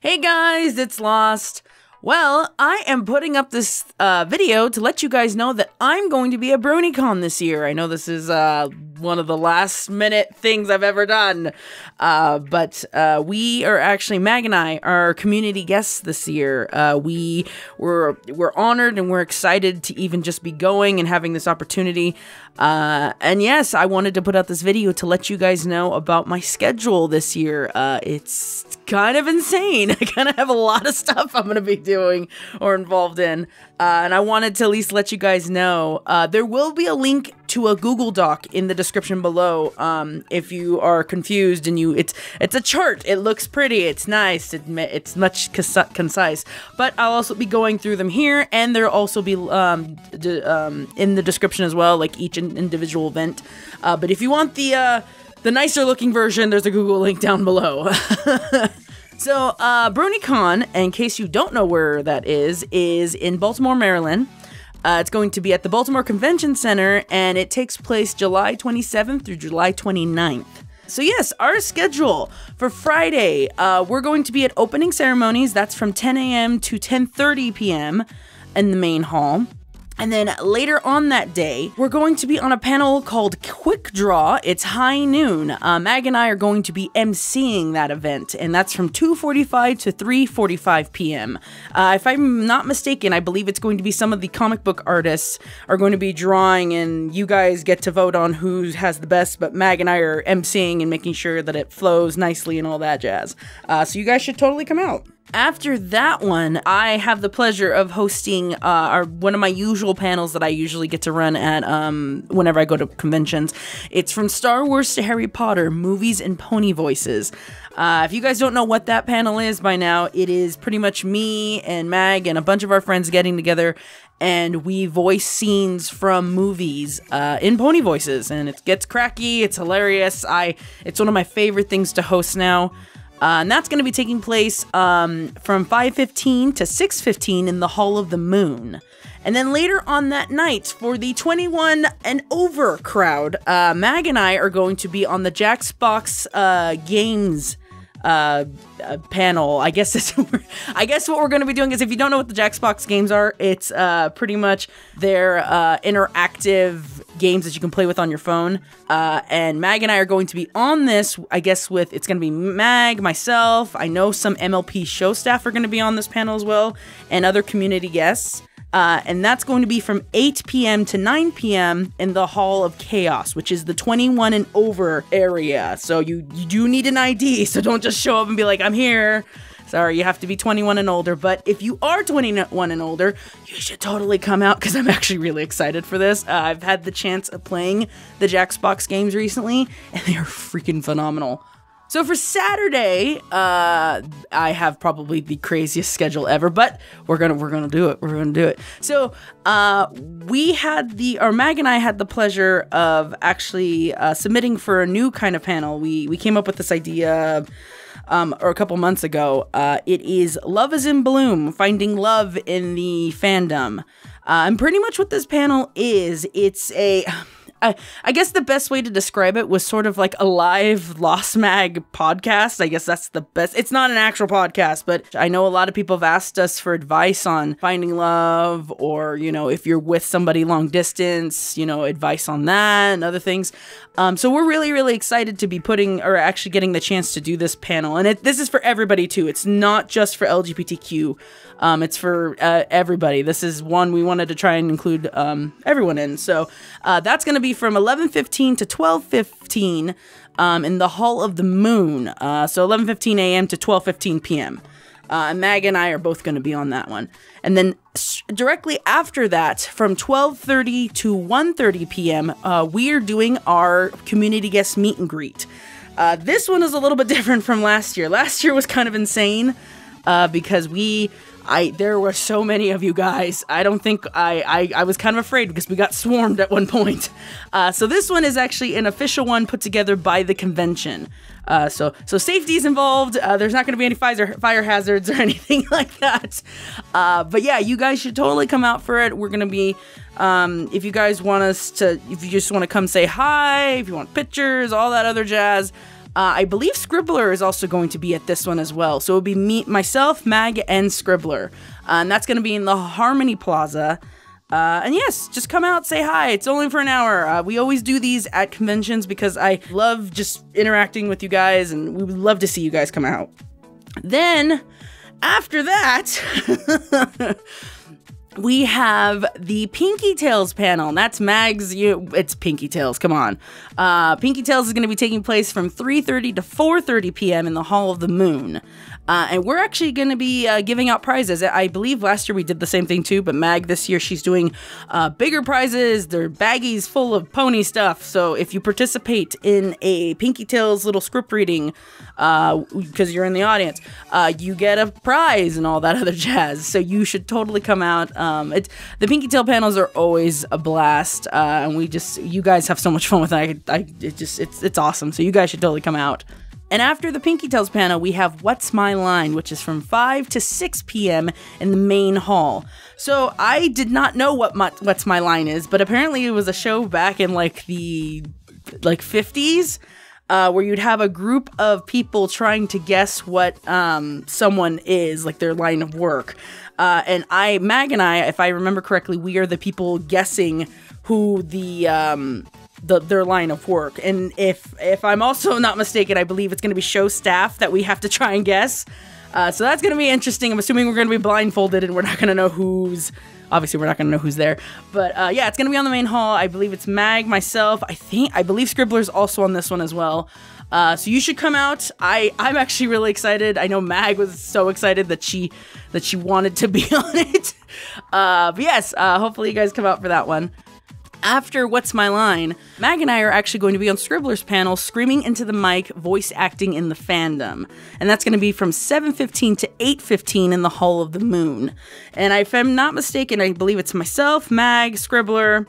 Hey guys, it's Lost. Well, I am putting up this video to let you guys know that I'm going to be at BronyCon this year. I know this is one of the last minute things I've ever done, but we are actually, Mag and I are community guests this year. We're honored and we're excited to even just be going and having this opportunity. And yes, I wanted to put out this video to let you guys know about my schedule this year. It's kind of insane. I kind of have a lot of stuff I'm going to be doing or involved in. And I wanted to at least let you guys know. There will be a link to a Google Doc in the description below. If you are confused and it's a chart. It looks pretty. It's nice. It's much concise. But I'll also be going through them here, and there'll also be in the description as well, like each individual event. But if you want the nicer looking version, there's a Google link down below. So, BronyCon, in case you don't know where that is in Baltimore, Maryland. It's going to be at the Baltimore Convention Center, and it takes place July 27th through July 29th. So yes, our schedule for Friday, we're going to be at opening ceremonies. That's from 10 a.m. to 10:30 p.m. in the main hall. And then later on that day, we're going to be on a panel called Quick Draw. It's high noon. Mag and I are going to be emceeing that event, and that's from 2:45 to 3:45 p.m. If I'm not mistaken, I believe it's going to be some of the comic book artists are going to be drawing, and you guys get to vote on who has the best, but Mag and I are emceeing and making sure that it flows nicely and all that jazz. So you guys should totally come out. After that one, I have the pleasure of hosting one of my usual panels that I usually get to run at whenever I go to conventions. It's from Star Wars to Harry Potter, movies and pony voices. If you guys don't know what that panel is by now, it is pretty much me and Mag and a bunch of our friends getting together, and we voice scenes from movies in pony voices, and it gets cracky, it's hilarious. It's one of my favorite things to host now. And that's going to be taking place from 5:15 to 6:15 in the Hall of the Moon. And then later on that night, for the 21 and over crowd, Mag and I are going to be on the JackBox games panel. I guess what we're going to be doing is, if you don't know what the JackBox games are, it's pretty much their interactive games that you can play with on your phone. And Mag and I are going to be on this, I guess it's going to be Mag, myself, I know some MLP show staff are going to be on this panel as well, and other community guests. And that's going to be from 8 p.m. to 9 p.m. in the Hall of Chaos, which is the 21 and over area. So you do need an ID, so don't just show up and be like, I'm here. Sorry, you have to be 21 and older. But if you are 21 and older, you should totally come out, because I'm actually really excited for this. I've had the chance of playing the JackBox games recently, and they are freaking phenomenal. So for Saturday, I have probably the craziest schedule ever, but we're gonna do it. We're gonna do it. So Mag and I had the pleasure of actually submitting for a new kind of panel. We came up with this idea or a couple months ago. It is Love is in Bloom, Finding Love in the Fandom. And pretty much what this panel is, it's I guess the best way to describe it was sort of like a live Lost Mag podcast. I guess that's the best. It's not an actual podcast, but I know a lot of people have asked us for advice on finding love, or, if you're with somebody long distance, advice on that and other things. So we're really, really excited to be actually getting the chance to do this panel. And this is for everybody too. It's not just for LGBTQ. It's for everybody. This is one we wanted to try and include everyone in. So that's going to be from 11:15 to 12:15 in the Hall of the Moon. So 11:15 a.m. to 12:15 p.m. Mag and I are both going to be on that one. And then directly after that, from 12:30 to 1:30 p.m., we are doing our community guest meet and greet. This one is a little bit different from last year. Last year was kind of insane because there were so many of you guys. I don't think I was kind of afraid because we got swarmed at one point. So this one is actually an official one put together by the convention. So safety is involved. There's not going to be any fire hazards or anything like that. But yeah, you guys should totally come out for it. We're going to be, if you guys want if you just want to come say hi, if you want pictures, all that other jazz, I believe Scribbler is also going to be at this one as well. So it'll be myself, Mag, and Scribbler. And that's going to be in the Harmony Plaza. And yes, just come out, say hi. It's only for an hour. We always do these at conventions because I love just interacting with you guys, and we would love to see you guys come out. Then, after that, we have the Pinkie Tales panel, and that's Mag's, it's Pinkie Tales, come on. Pinkie Tales is going to be taking place from 3:30 to 4:30 p.m. in the Hall of the Moon. And we're actually going to be giving out prizes. I believe last year we did the same thing too, but Mag this year, she's doing bigger prizes. They're baggies full of pony stuff. So if you participate in a Pinkie Tales little script reading, because you're in the audience, you get a prize and all that other jazz. So you should totally come out. The Pinkie Tale panels are always a blast, and you guys have so much fun with it. It's awesome. So you guys should totally come out. And after the Pinkie Tales panel, we have What's My Line, which is from 5 to 6 p.m. in the main hall. So I did not know what What's My Line is, but apparently it was a show back in the 50s, where you'd have a group of people trying to guess what someone is, like their line of work. And Mag and I, if I remember correctly, we are the people guessing who their line of work. And if I'm also not mistaken, I believe it's going to be show staff that we have to try and guess. So that's going to be interesting. I'm assuming we're going to be blindfolded and we're not going to know obviously we're not going to know who's there. But yeah, it's going to be on the main hall. I believe it's Mag, myself. I believe Scribbler's also on this one as well. So you should come out. I'm actually really excited. I know Mag was so excited that she wanted to be on it. But yes, hopefully you guys come out for that one. After What's My Line, Mag and I are actually going to be on Scribbler's panel, Screaming into the Mic, Voice Acting in the Fandom. And that's going to be from 7:15 to 8:15 in the Hall of the Moon. And if I'm not mistaken, I believe it's myself, Mag, Scribbler,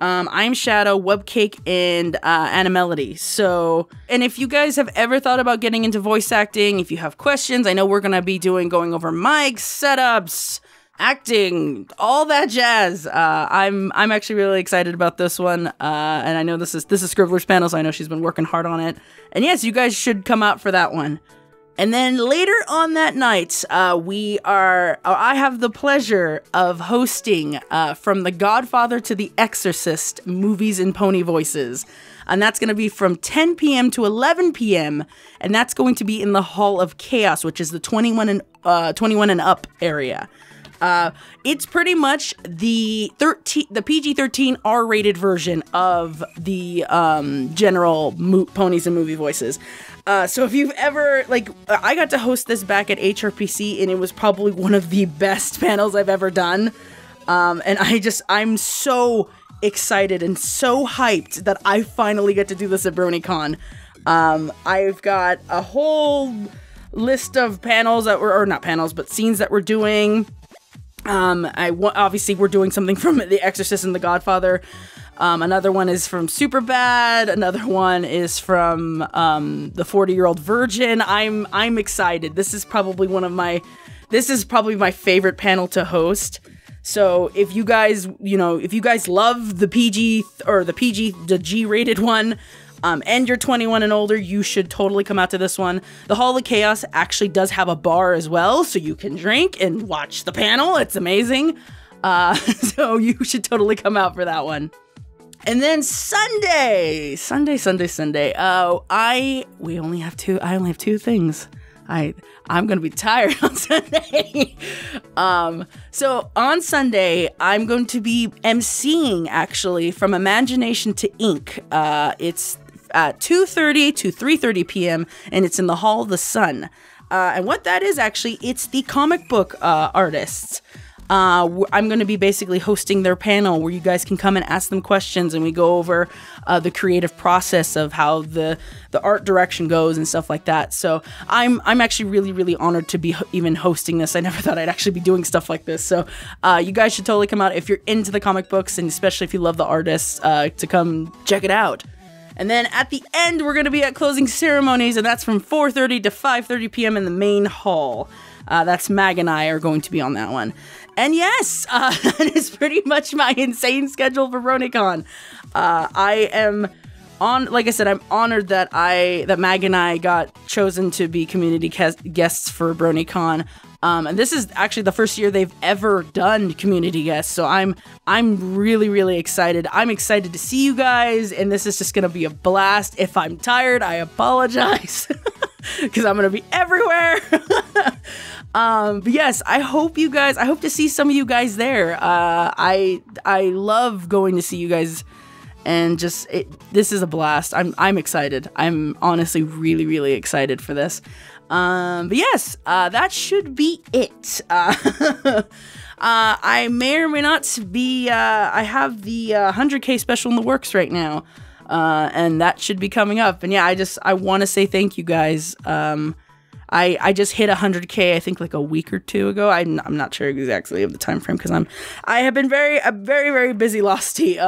I'm Shadow, Webcake, and Animelody. So, and if you guys have ever thought about getting into voice acting, if you have questions, I know we're going to be going over mics, setups, acting, all that jazz. I'm actually really excited about this one, and I know this is Scribbler's panel, so I know she's been working hard on it. And yes, you guys should come out for that one. And then later on that night, I have the pleasure of hosting From the Godfather to the Exorcist, Movies in Pony Voices. And that's going to be from 10 p.m. to 11 p.m. And that's going to be in the Hall of Chaos, which is the 21 and up area. It's pretty much the PG-13 R-rated version of the general Ponies and Movie Voices. So if you've ever, I got to host this back at HRPC, and it was probably one of the best panels I've ever done. And I'm so excited and so hyped that I finally get to do this at BronyCon. I've got a whole list of panels scenes that we're doing. Obviously we're doing something from The Exorcist and The Godfather. Another one is from Superbad. Another one is from The 40-Year-Old Virgin. I'm excited. This is probably my favorite panel to host. So if you guys, love the the G-rated one, and you're 21 and older, you should totally come out to this one. The Hall of Chaos actually does have a bar as well, so you can drink and watch the panel. It's amazing. So you should totally come out for that one. And then Sunday. I only have two things. I'm gonna be tired on Sunday. So on Sunday, I'm going to be emceeing actually From Imagination to Ink. It's at 2:30 to 3:30 p.m. and it's in the Hall of the Sun. And what that is actually, it's the comic book artists. I'm going to be basically hosting their panel where you guys can come and ask them questions, and we go over the creative process of how the art direction goes and stuff like that. So I'm actually really, really honored to be even hosting this. I never thought I'd actually be doing stuff like this. So you guys should totally come out if you're into the comic books, and especially if you love the artists, to come check it out. And then at the end, we're going to be at closing ceremonies, and that's from 4:30 to 5:30 p.m. in the main hall. That's Mag and I are going to be on that one. And yes, that is pretty much my insane schedule for BronyCon. I am like I said, I'm honored that Mag and I got chosen to be community guests for BronyCon. And this is actually the first year they've ever done community guests, so I'm really, really excited. I'm excited to see you guys, and this is just gonna be a blast. If I'm tired, I apologize, because I'm gonna be everywhere. But yes, I hope to see some of you guys there. I love going to see you guys, and this is a blast. I'm excited. I'm honestly really, really excited for this. But yes, that should be it. I may or may not be, I have the 100K special in the works right now, and that should be coming up. And yeah, I want to say thank you guys. I just hit 100K, I think like a week or two ago. I'm not sure exactly of the time frame, because I have been a very, very busy Losty.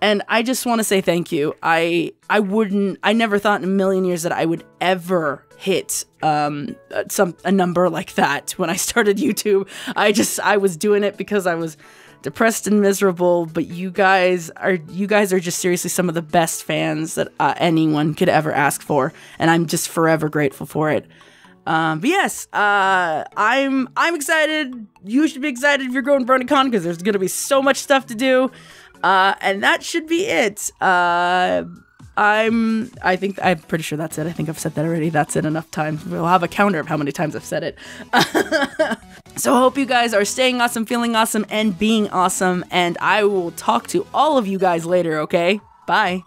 And I just want to say thank you. I never thought in a million years that I would ever hit a number like that when I started YouTube. I was doing it because I was depressed and miserable, but you guys are just seriously some of the best fans that anyone could ever ask for, and I'm just forever grateful for it. But yes, I'm excited. You should be excited if you're going to BronyCon, because there's gonna be so much stuff to do. And that should be it. I'm pretty sure that's it. I think I've said that already. That's it enough times. We'll have a counter of how many times I've said it. So I hope you guys are staying awesome, feeling awesome, and being awesome. And I will talk to all of you guys later, okay? Bye.